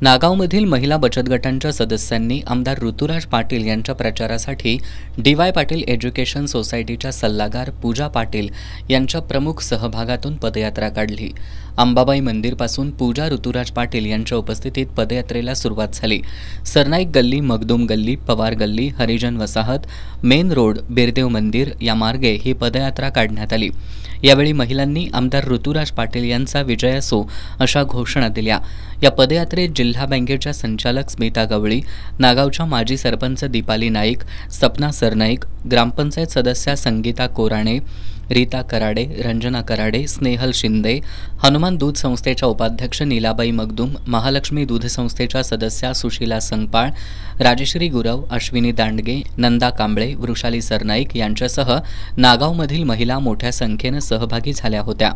नागावमधील महिला बचत गटांच्या सदस्यांनी आमदार ऋतुराज पाटील यांच्या प्रचारासाठी डी.वाय. पाटील एज्युकेशन सोसायटीच्या सल्लागार पूजा पाटील यांच्या प्रमुख सहभागातून पदयात्रा काढली। अंबाबाई मंदिरपासून पूजा ऋतुराज पाटील यांच्या उपस्थितीत पदयात्रेला सुरुवात झाली। सरनाईक गल्ली, मगदूम गल्ली, पवार गल्ली, हरिजन वसाहत, मेन रोड, बिरदेव मंदिर या मार्गे ही पदयात्रा काढण्यात आली। यावेळी महिलांनी आमदार ऋतुराज पाटील यांचा विजय असो अशा घोषणा दिल्या। या पदयात्रेत जिल्हा बँकेच्या संचालक स्मिता गवळी, नागावच्या माजी सरपंच दीपाली नाईक, सपना सरनाईक, ग्रामपंचायत सदस्या संगीता कोराणे, रीता कराडे, रंजना कराडे, स्नेहल शिंदे, हनुमान दूध संस्थेच्या उपाध्यक्ष नीलाबाई मगदूम, महालक्ष्मी दूध संस्थेच्या सदस्या सुशीला संगपाळ, राजश्री गुरव, अश्विनी दांडगे, नंदा कांबळे, वृषाली सरनाईक यांच्यासह नागावमधील महिला मोठ्या संख्येने सहभागी झाल्या होत्या।